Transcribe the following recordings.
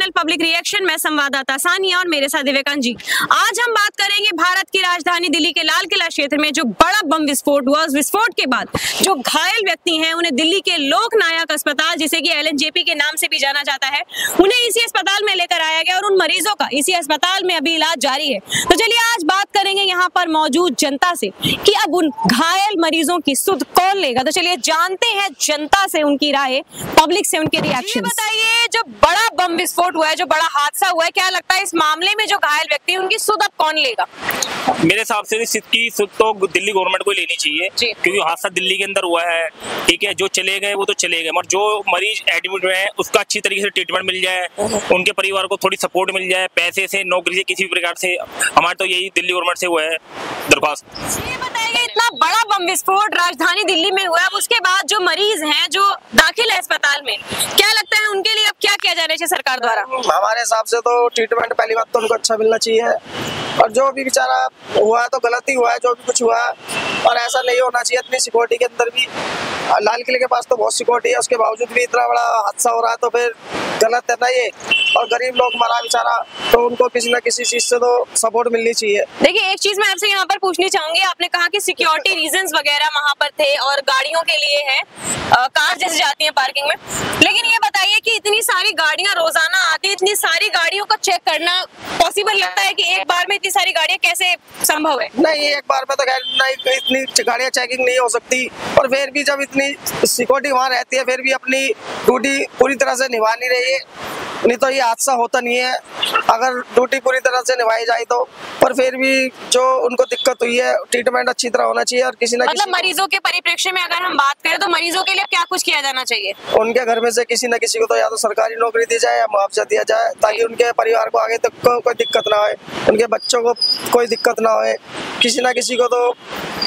Channel public reaction. मैं संवाददाता सानिया और मेरे साथ विवेकानंद जी। आज हम बात करेंगे भारत की राजधानी दिल्ली के लाल किला क्षेत्र में जो बड़ा बम विस्फोट हुआ, उस विस्फोट के बाद जो घायल व्यक्ति हैं उन्हें दिल्ली के लोकनायक अस्पताल, जिसे कि LNJP के नाम से भी जाना जाता है, उन्हें इसी अस्पताल में लेकर आया गया और उन मरीजों का इसी अस्पताल में अभी इलाज जारी है। तो चलिए आज बात करेंगे यहाँ पर मौजूद जनता से कि अब उन घायल मरीजों की सुध कौन लेगा। तो चलिए जानते हैं जनता से उनकी राय, पब्लिक से उनके रिएक्शन। बताइए, जो बड़ा बम विस्फोट हुआ है, जो बड़ा हादसा हुआ है, क्या लगता है इस मामले में जो घायल व्यक्ति है उनकी सुध अब कौन लेगा? मेरे हिसाब से इसकी सुध तो दिल्ली गवर्नमेंट को लेनी चाहिए, क्योंकि हादसा दिल्ली के अंदर हुआ है। ठीक है, जो चले गए वो तो चले गए, मगर जो मरीज एडमिट हुए हैं उसका अच्छी तरीके से ट्रीटमेंट मिल जाए, उनके परिवार को थोड़ी सपोर्ट मिल जाए, पैसे से, नौकरी से, किसी भी प्रकार से। हमारे तो यही दिल्ली गवर्नमेंट से हुआ है दरख्वास्त। ये बताइए, इतना बड़ा बम विस्फोट राजधानी दिल्ली में हुआ है, उसके बाद जो मरीज हैं जो दाखिल है अस्पताल में, क्या लगता है उनके लिए अब क्या किया जाना चाहिए सरकार द्वारा? हमारे हिसाब से तो ट्रीटमेंट पहली बात तो उनको अच्छा मिलना चाहिए, और जो भी बेचारा हुआ तो गलत ही हुआ है, जो भी कुछ हुआ, और ऐसा नहीं होना चाहिए। इतनी सिक्योरिटी के अंदर भी, लाल किले के पास तो बहुत सिक्योरिटी है, उसके बावजूद भी इतना बड़ा हादसा हो रहा है, तो फिर गलत है ना ये। और गरीब लोग मरा बेचारा, तो उनको किसी न किसी चीज से तो सपोर्ट मिलनी चाहिए। देखिए, एक चीज मैं आपसे यहाँ पर पूछनी चाहूंगी, आपने कहा कि सिक्योरिटी रीजंस वगैरह वहाँ पर थे और गाड़ियों के लिए है, कार जैसे जाती है पार्किंग में, लेकिन ये बताइए कि इतनी सारी गाड़ियां रोजाना आती है, इतनी सारी गाड़ियों को चेक करना पॉसिबल लगता है कि एक बार में इतनी सारी गाड़ियां कैसे संभव है? नहीं, एक बार में तो खैर नहीं, इतनी गाड़ियां चेकिंग नहीं हो सकती, और फिर भी जब इतनी सिक्योरिटी वहाँ रहती है फिर भी अपनी ड्यूटी पूरी तरह से निभा नहीं रही है, नहीं तो ये हादसा होता नहीं है अगर ड्यूटी पूरी तरह से निभाई जाए तो। पर फिर भी जो उनको दिक्कत हुई है, ट्रीटमेंट अच्छी तरह होना चाहिए, और किसी न मतलब मरीजों के परिप्रेक्ष्य में अगर हम बात करें तो मरीजों के लिए क्या कुछ किया जाना चाहिए? उनके घर में से किसी न किसी को तो या तो सरकारी नौकरी दी जाए या मुआवजा दिया जाए, ताकि उनके परिवार को आगे तक कोई दिक्कत ना हो, उनके बच्चों को कोई दिक्कत ना हो। किसी न किसी को तो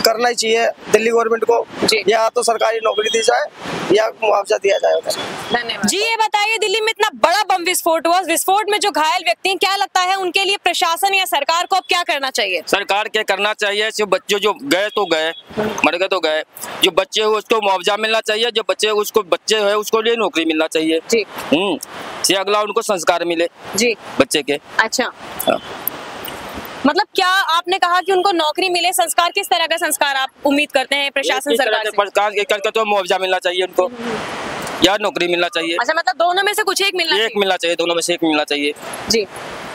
करना ही चाहिए दिल्ली गवर्नमेंट को, या तो सरकारी नौकरी दी जाए या मुआवजा दिया जाए। धन्यवाद जी। ये बताइए, दिल्ली में इतना बड़ा बम विस्फोट हुआ, उस विस्फोट में जो घायल व्यक्ति हैं, क्या लगता है उनके लिए प्रशासन या सरकार को अब क्या करना चाहिए? सरकार क्या करना चाहिए, जो बच्चे जो गए तो गए, मर गए तो गए, जो बच्चे हो उसको मुआवजा मिलना चाहिए, जो बच्चे है उसको लिए नौकरी मिलना चाहिए जी। से अगला उनको संस्कार मिले जी बच्चे के। अच्छा, मतलब क्या आपने कहा कि उनको नौकरी मिले, संस्कार किस तरह का संस्कार आप उम्मीद करते हैं प्रशासन सरकार से? तो मुआवजा मिलना चाहिए उनको या नौकरी मिलना चाहिए। अच्छा, मतलब दोनों में से कुछ एक मिलना चाहिए? दोनों में से एक मिलना चाहिए जी।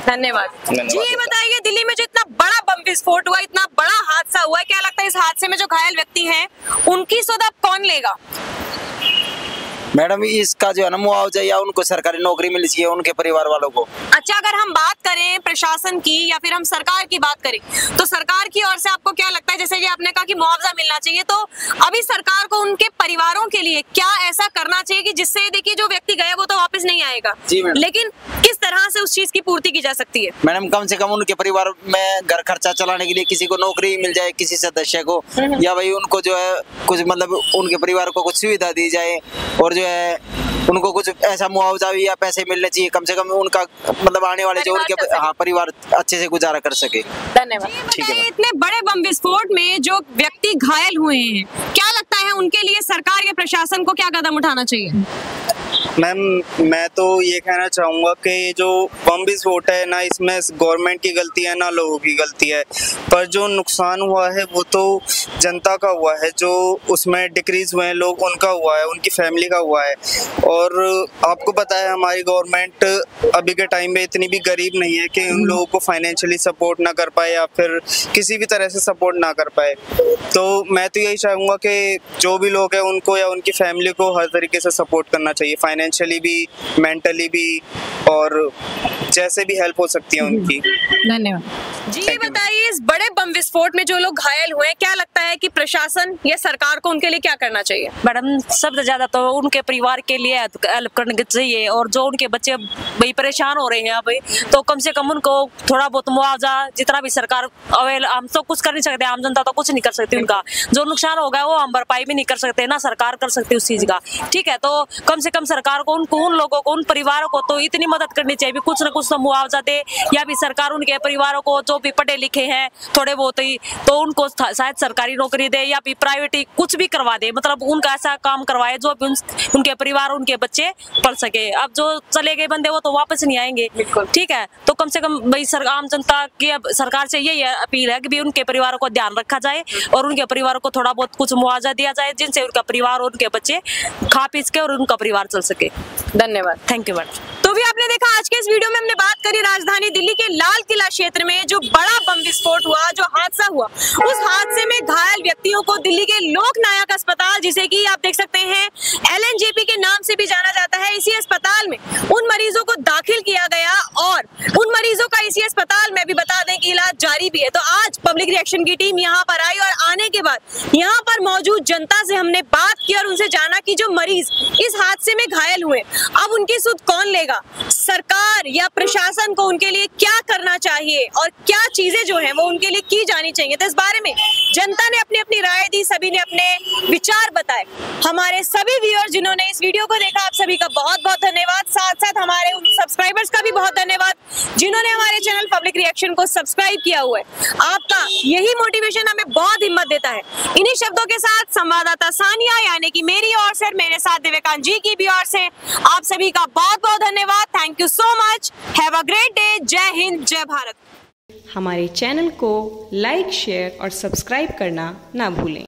धन्यवाद जी। ये बताइए, दिल्ली में जो इतना बड़ा बम विस्फोट हुआ, इतना बड़ा हादसा हुआ, क्या लगता है इस हादसे में जो घायल व्यक्ति हैं उनकी सुध अब कौन लेगा? मैडम, इसका जो है ना मुआवजा या उनको सरकारी नौकरी मिलनी चाहिए उनके परिवार वालों को। अच्छा, अगर हम बात करें प्रशासन की या फिर हम सरकार की बात करें, तो सरकार की ओर से आपको क्या लगता है? जैसे कि आपने कहा कि मुआवजा मिलना चाहिए, तो अभी सरकार को उनके परिवारों के लिए क्या ऐसा करना चाहिए कि जिससे, देखिए, जो व्यक्ति गया वो तो वापस नहीं आएगा जी, लेकिन किस तरह से उस चीज की पूर्ति की जा सकती है? मैडम, कम से कम उनके परिवार में घर खर्चा चलाने के लिए किसी को नौकरी मिल जाए, किसी सदस्य को, या भाई उनको जो है कुछ मतलब उनके परिवार को कुछ सुविधा दी जाए, और जो है उनको कुछ ऐसा मुआवजा या पैसे मिलने चाहिए, कम से कम उनका मतलब आने वाले जो उनके परिवार अच्छे से गुजारा कर सके। धन्यवाद। ठीक है, इतने बड़े बम विस्फोट में जो व्यक्ति घायल हुए हैं, क्या लगता है उनके लिए सरकार या प्रशासन को क्या कदम उठाना चाहिए? मैम, मैं तो ये कहना चाहूँगा कि ये जो बम विस्फोट है ना, इसमें गवर्नमेंट की गलती है ना लोगों की गलती है, पर जो नुकसान हुआ है वो तो जनता का हुआ है, जो उसमें डिक्रीज हुए हैं लोग उनका हुआ है, उनकी फैमिली का हुआ है। और आपको पता है हमारी गवर्नमेंट अभी के टाइम में इतनी भी गरीब नहीं है कि उन लोगों को फाइनेंशियली सपोर्ट ना कर पाए या फिर किसी भी तरह से सपोर्ट ना कर पाए। तो मैं तो यही चाहूँगा कि जो भी लोग हैं उनको या उनकी फैमिली को हर तरीके से सपोर्ट करना चाहिए, फाइनेंशियली भी, मेंटली भी, और जैसे भी हेल्प हो सकती है उनकी। धन्यवाद जी। ये बताइए, इस बड़े बम विस्फोट में जो लोग घायल हुए, क्या लगता है कि प्रशासन या सरकार को उनके लिए क्या करना चाहिए? मैडम, सबसे ज्यादा तो उनके परिवार के लिए हेल्प करनी चाहिए, और जो उनके बच्चे भाई परेशान हो रहे हैं अभी, तो कम से कम उनको थोड़ा बहुत मुआवजा, जितना भी सरकार हम तो कुछ कर नहीं सकते, आम जनता तो कुछ नहीं कर सकती, उनका जो नुकसान होगा वो हम भरपाई भी नहीं कर सकते, ना सरकार कर सकती उस चीज का। ठीक है, तो कम से कम सरकार को उन लोगों को, उन परिवारों को तो इतनी मदद करनी चाहिए, कुछ न कुछ तो मुआवजा दे, या भी सरकार उनके परिवारों को, जो भी पढ़े लिखे हैं थोड़े बहुत ही, तो उनको शायद सरकारी नौकरी दे या फिर प्राइवेट कुछ भी करवा दे, मतलब उनका ऐसा काम करवाए जो उनके परिवार उनके बच्चे पढ़ सके। अब जो चले गए बंदे वो तो वापस नहीं आएंगे, ठीक है। तो कम से कम भाई आम जनता की अब सरकार से यही अपील है कि भी उनके परिवारों को ध्यान रखा जाए और उनके परिवारों को थोड़ा बहुत कुछ मुआवजा दिया जाए, जिनसे उनका परिवार और उनके बच्चे खा पी सके और उनका परिवार चल सके। धन्यवाद, थैंक यू मैडम। तो भी आपने देखा आज के इस वीडियो में हमने बात करी राजधानी दिल्ली के लाल किला क्षेत्र में जो बड़ा बम विस्फोट हुआ, जो हादसा हुआ, उस हादसे में घायल व्यक्तियों को दिल्ली के लोकनायक अस्पताल, जिसे कि आप देख सकते हैं LNJP के नाम से भी जाना जाता है, इसी अस्पताल में उन मरीजों को दाखिल किया गया और उन मरीजों का इसी अस्पताल में भी बता दें कि इलाज जारी भी है। तो आज पब्लिक रिएक्शन की टीम यहाँ पर आई और आने के बाद यहाँ पर मौजूद जनता से हमने बात की और उनसे जाना कि जो मरीज इस हादसे में घायल हुए अब उनकी सुध कौन लेगा, सरकार या प्रशासन को उनके लिए क्या करना चाहिए और क्या चीजें जो हैं वो उनके लिए की जानी चाहिए। तो इस बारे में जनता ने अपनी अपनी राय दी, सभी ने अपने विचार बताए। हमारे सभी व्यूअर्स जिन्होंने इस वीडियो को देखा, आप सभी का बहुत बहुत धन्यवाद। साथ साथ हमारे उन सब्सक्राइबर्स का भी बहुत धन्यवाद जिन्होंने हमारे चैनल पब्लिक रिएक्शन को सब्सक्राइब किया हुआ है। आपका यही मोटिवेशन हमें बहुत हिम्मत देता है। इन्हीं शब्दों के साथ संवाददाता सानिया यानी कि मेरी ओर से, मेरे साथ दिव्यकांत जी की भी ओर से आप सभी का बहुत बहुत धन्यवाद। Thank you so much. Have a great day. जय हिंद, जय भारत। हमारे चैनल को लाइक, शेयर और सब्सक्राइब करना ना भूलें।